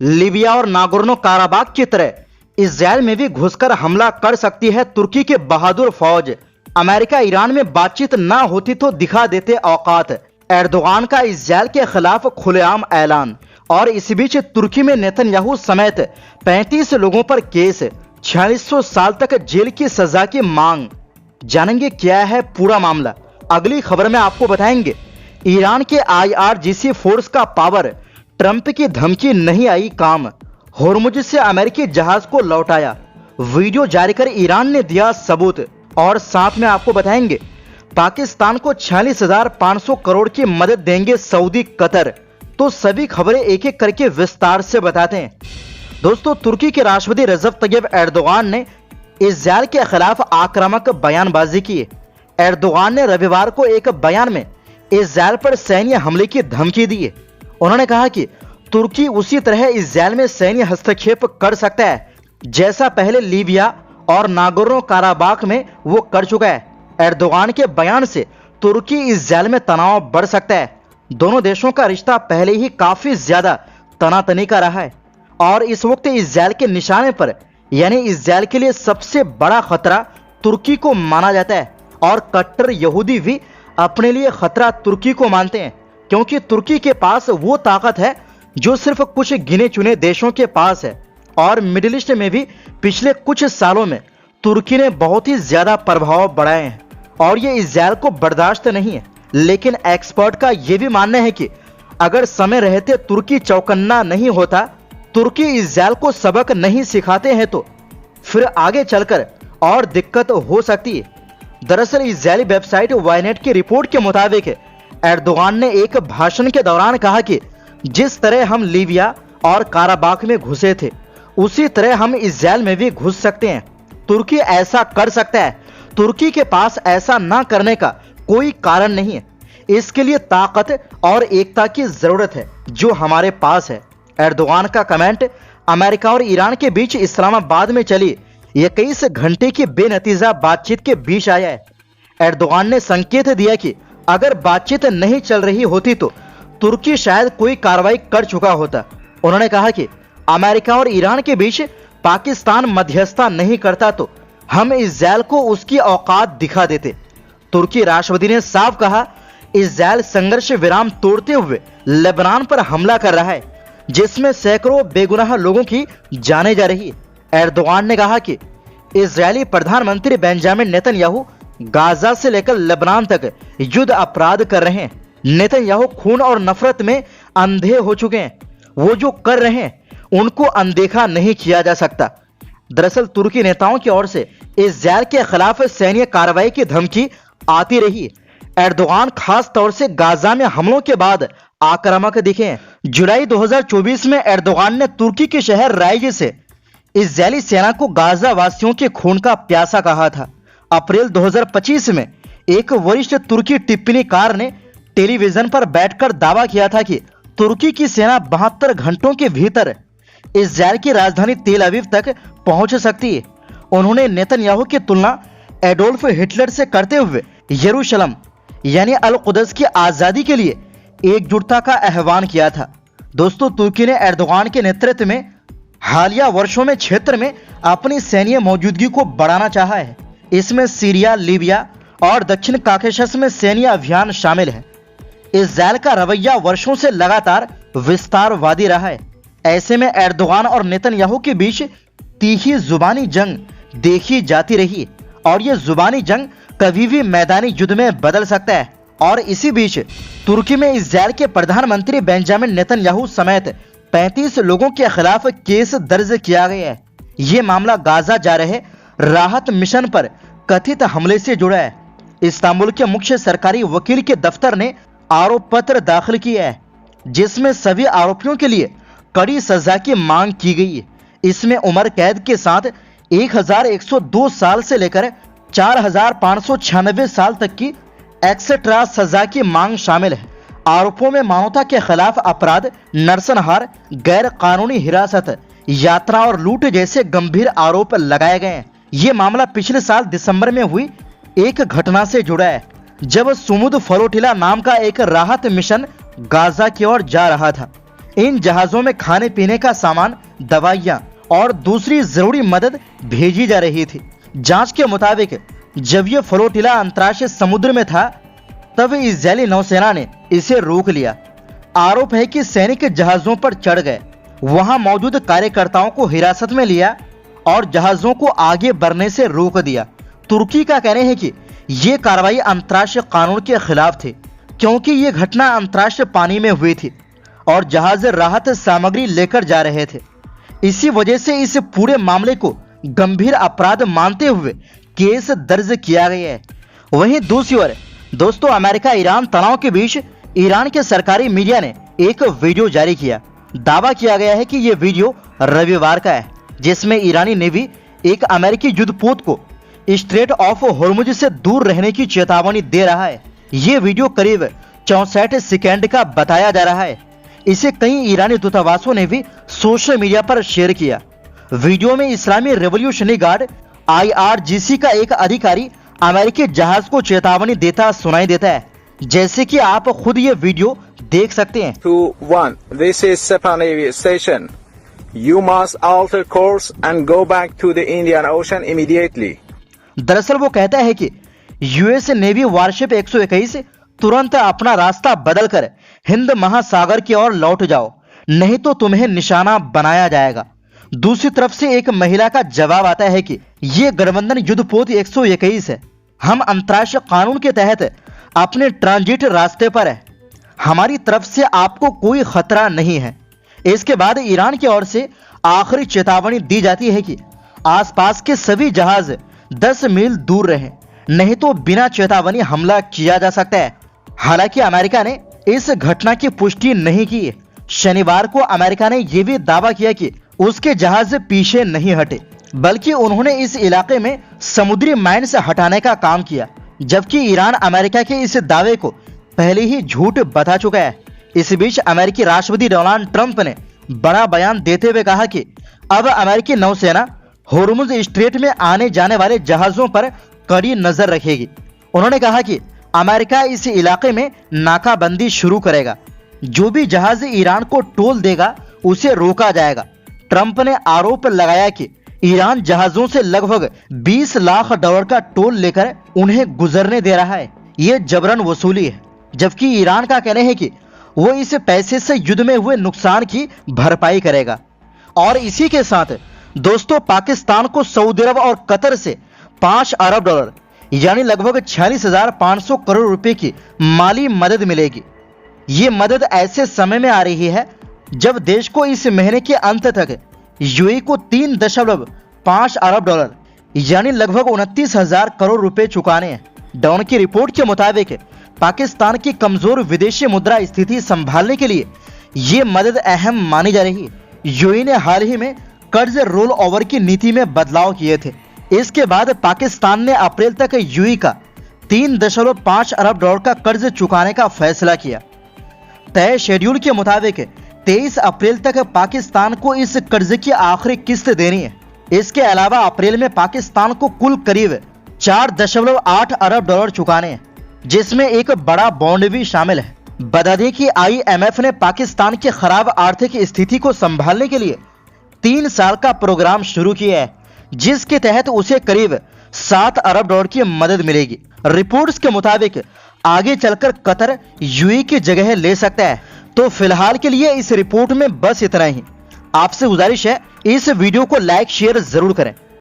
Libya और Nagorno काराबाग की तरह इजराइल में भी घुसकर हमला कर सकती है तुर्की की बहादुर फौज। अमेरिका ईरान में बातचीत ना होती तो दिखा देते औकात। एर्दोगान का इजराइल के खिलाफ खुलेआम ऐलान। और इसी बीच तुर्की में नेतन्याहू समेत 35 लोगों पर केस, 4600 साल तक जेल की सजा की मांग। जानेंगे क्या है पूरा मामला, अगली खबर में आपको बताएंगे। ईरान के IRGC फोर्स का पावर, ट्रंप की धमकी नहीं आई काम। होर्मुज से अमेरिकी जहाज को लौटाया, वीडियो जारी कर ईरान ने दिया सबूत। और साथ में आपको बताएंगे पाकिस्तान को 46,500 करोड़ की मदद देंगे सऊदी कतर। तो सभी खबरें एक एक करके विस्तार से बताते हैं। दोस्तों, तुर्की के राष्ट्रपति रजब तैयब एर्दोगान ने इजराइल के खिलाफ आक्रामक बयानबाजी की। एर्दोगान ने रविवार को एक बयान में इजराइल पर सैन्य हमले की धमकी दी। उन्होंने कहा कि तुर्की उसी तरह इजराइल में सैन्य हस्तक्षेप कर सकता है जैसा पहले लीबिया और नागोर्नो काराबाग में वो कर चुका है। एर्दोगान के बयान से तुर्की इजराइल में तनाव बढ़ सकता है। दोनों देशों का रिश्ता पहले ही काफी ज्यादा तनातनी का रहा है और इस वक्त इजराइल के निशाने पर यानी इजराइल के लिए सबसे बड़ा खतरा तुर्की को माना जाता है। और कट्टर यहूदी भी अपने लिए खतरा तुर्की को मानते हैं, क्योंकि तुर्की के पास वो ताकत है जो सिर्फ कुछ गिने चुने देशों के पास है। और मिडिल ईस्ट में भी पिछले कुछ सालों में तुर्की ने बहुत ही ज्यादा प्रभाव बढ़ाए हैं और ये इजराइल को बर्दाश्त नहीं है। लेकिन एक्सपर्ट का यह भी मानना है कि अगर समय रहते तुर्की चौकन्ना नहीं होता, तुर्की इजराइल को सबक नहीं सिखाते हैं तो फिर आगे चलकर और दिक्कत हो सकती है। दरअसल इजरायली वेबसाइट वायनेट की रिपोर्ट के मुताबिक एर्दोगान ने एक भाषण के दौरान कहा कि जिस तरह हम लीबिया और काराबाग में घुसे थे उसी तरह हम इजराइल में भी घुस सकते हैं। तुर्की ऐसा कर सकता है। तुर्की के पास ऐसा ना करने का कोई कारण नहीं है। इसके लिए ताकत और एकता की जरूरत है जो हमारे पास है। एर्दोगान का कमेंट अमेरिका और ईरान के बीच इस्लामाबाद में चली 21 घंटे की बेनतीजा बातचीत के बीच आया है। एर्दोगान ने संकेत दिया कि अगर बातचीत नहीं चल रही होती तो तुर्की शायद कोई कार्रवाई कर चुका होता। उन्होंने कहा कि अमेरिका और ईरान के बीच पाकिस्तान मध्यस्थता नहीं करता तो हम इजराइल को उसकी औकात दिखा देते। तुर्की राष्ट्रपति ने साफ कहा, इजराइल संघर्ष विराम तोड़ते हुए लेबनान पर हमला कर रहा है जिसमें सैकड़ों बेगुनाह लोगों की जाने जा रही है। एर्दोगान ने कहा कि इजरायली प्रधानमंत्री बेंजामिन नेतन्याहू गाजा से लेकर लेबनान तक युद्ध अपराध कर रहे हैं। नेतन्याहू खून और नफरत में अंधे हो चुके हैं। वो जो कर रहे हैं उनको अनदेखा नहीं किया जा सकता। दरअसल तुर्की नेताओं की ओर से इजराइल के खिलाफ सैन्य कार्रवाई की धमकी आती रही। एर्दोगान खास तौर से गाजा में हमलों के बाद आक्रामक दिखे हैं। जुलाई 2024 में एर्दोगान ने तुर्की के शहर राइज से इजरायली सेना को गाजा वासियों के खून का प्यासा कहा था। अप्रैल 2025 में एक वरिष्ठ तुर्की टिप्पणीकार ने टेलीविजन पर बैठकर दावा किया था कि तुर्की की सेना 72 घंटों के भीतर इजराइल की राजधानी तेल अवीव तक पहुंच सकती है। उन्होंने नेतन्याहू की तुलना एडोल्फ हिटलर से करते हुए यरूशलेम यानी अल कुदस की आजादी के लिए एकजुटता का आह्वान किया था। दोस्तों, तुर्की ने एर्दोगान के नेतृत्व में हालिया वर्षों में क्षेत्र में अपनी सैन्य मौजूदगी को बढ़ाना चाहा है। इसमें सीरिया, लीबिया और दक्षिण काकेशस में सैन्य अभियान शामिल है। इजराइल का रवैया वर्षों से लगातार विस्तारवादी रहा है। ऐसे में एर्दोगान और नेतन्याहू के बीच तीखी जुबानी जंग देखी जाती रही और यह जुबानी जंग कभी भी मैदानी युद्ध में बदल सकता है। और इसी बीच तुर्की में इजराइल के प्रधानमंत्री बेंजामिन नेतन्याहू समेत 35 लोगों के खिलाफ केस दर्ज किया गया है। ये मामला गाजा जा रहे राहत मिशन पर कथित हमले से जुड़ा है। इस्तांबुल के मुख्य सरकारी वकील के दफ्तर ने आरोप पत्र दाखिल किया है जिसमें सभी आरोपियों के लिए कड़ी सजा की मांग की गई है। इसमें उम्र कैद के साथ 1102 साल से लेकर 4596 साल तक की एक्स्ट्रा सजा की मांग शामिल है। आरोपों में मानवता के खिलाफ अपराध, नरसंहार, गैर कानूनी हिरासत, यात्रा और लूट जैसे गंभीर आरोप लगाए गए हैं। ये मामला पिछले साल दिसंबर में हुई एक घटना से जुड़ा है जब सुमुद फलोटिला नाम का एक राहत मिशन गाजा की ओर जा रहा था। इन जहाजों में खाने पीने का सामान, दवाइयां और दूसरी जरूरी मदद भेजी जा रही थी। जांच के मुताबिक जब यह फ्लोटिला अंतर्राष्ट्रीय समुद्र में था तब इजरायली नौसेना ने इसे रोक लिया। आरोप है कि सैनिक जहाजों पर चढ़ गए, वहां मौजूद कार्यकर्ताओं को हिरासत में लिया और जहाजों को आगे बढ़ने से रोक दिया। तुर्की का कहना है कि यह कार्रवाई अंतर्राष्ट्रीय कानून के खिलाफ थी, क्योंकि यह घटना अंतर्राष्ट्रीय पानी में हुई थी और जहाज राहत सामग्री लेकर जा रहे थे। इसी वजह से इस पूरे मामले को गंभीर अपराध मानते हुए केस दर्ज किया गया है। वहीं दूसरी ओर दोस्तों, अमेरिका ईरान तनाव के बीच ईरान के सरकारी मीडिया ने एक वीडियो जारी किया। दावा किया गया है कि यह वीडियो रविवार का है, जिसमें ईरानी नेवी एक अमेरिकी युद्धपोत को स्ट्रेट ऑफ हॉर्मुज से दूर रहने की चेतावनी दे रहा है। यह वीडियो करीब 64 सेकंड का बताया जा रहा है। इसे कई ईरानी दूतावासों ने भी सोशल मीडिया पर शेयर किया। वीडियो में इस्लामी रेवोल्यूशनरी गार्ड IRGC का एक अधिकारी अमेरिकी जहाज को चेतावनी देता सुनाई देता है, जैसे कि आप खुद ये वीडियो देख सकते हैं। 2-1 This is Sepah Navy Station. You must alter course and go back to the Indian Ocean immediately. दरअसल वो कहता है कि यूएस नेवी वारशिप 121 तुरंत अपना रास्ता बदलकर हिंद महासागर की ओर लौट जाओ, नहीं तो तुम्हें निशाना बनाया जाएगा। दूसरी तरफ से एक महिला का जवाब आता है कि ये गठबंधन युद्धपोत 121 है, हम अंतर्राष्ट्रीय कानून के तहत अपने ट्रांजिट रास्ते पर है, हमारी तरफ से आपको कोई खतरा नहीं है। इसके बाद ईरान की ओर से आखिरी चेतावनी दी जाती है कि आसपास के सभी जहाज 10 मील दूर रहें, नहीं तो बिना चेतावनी हमला किया जा सकता है। हालांकि अमेरिका ने इस घटना की पुष्टि नहीं की है। शनिवार को अमेरिका ने यह भी दावा किया कि उसके जहाज पीछे नहीं हटे, बल्कि उन्होंने इस इलाके में समुद्री माइन्स हटाने का काम किया, जबकि ईरान अमेरिका के इस दावे को पहले ही झूठ बता चुका है। इस बीच अमेरिकी राष्ट्रपति डोनाल्ड ट्रंप ने बड़ा बयान देते हुए कहा कि अब अमेरिकी नौसेना हॉर्मुज स्ट्रेट में आने जाने वाले जहाजों पर कड़ी नजर रखेगी। उन्होंने कहा कि अमेरिका इस इलाके में नाकाबंदी शुरू करेगा, जो भी जहाज ईरान को टोल देगा उसे रोका जाएगा। ट्रंप ने आरोप लगाया कि ईरान जहाजों से लगभग $20 लाख का टोल लेकर उन्हें गुजरने दे रहा है। यह जबरन वसूली है, जबकि ईरान का कहना है कि वो इस पैसे से युद्ध में हुए नुकसान की भरपाई करेगा। और इसी के साथ दोस्तों, पाकिस्तान को सऊदी अरब और कतर से $5 अरब यानी लगभग 46,500 करोड़ रुपए की माली मदद मिलेगी। ये मदद ऐसे समय में आ रही है जब देश को इस महीने के अंत तक यूएई को $3.5 अरब यानी लगभग 29,000 करोड़ रुपए चुकाने हैं। डॉन की रिपोर्ट के मुताबिक पाकिस्तान की कमजोर विदेशी मुद्रा स्थिति संभालने के लिए ये मदद अहम मानी जा रही है। यूएई ने हाल ही में कर्ज रोल ओवर की नीति में बदलाव किए थे। इसके बाद पाकिस्तान ने अप्रैल तक यूएई का $3.5 अरब का कर्ज चुकाने का फैसला किया। तय शेड्यूल के मुताबिक 23 अप्रैल तक पाकिस्तान को इस कर्ज की आखिरी किस्त देनी है। इसके अलावा अप्रैल में पाकिस्तान को कुल करीब $4.8 अरब चुकाने हैं, जिसमें एक बड़ा बॉन्ड भी शामिल है। बता दें कि IMF ने पाकिस्तान की खराब आर्थिक स्थिति को संभालने के लिए 3 साल का प्रोग्राम शुरू किया है, जिसके तहत उसे करीब $7 अरब की मदद मिलेगी। रिपोर्ट्स के मुताबिक आगे चलकर कतर यूएई की जगह ले सकता है। तो फिलहाल के लिए इस रिपोर्ट में बस इतना ही। आपसे गुजारिश है, इस वीडियो को लाइक शेयर जरूर करें।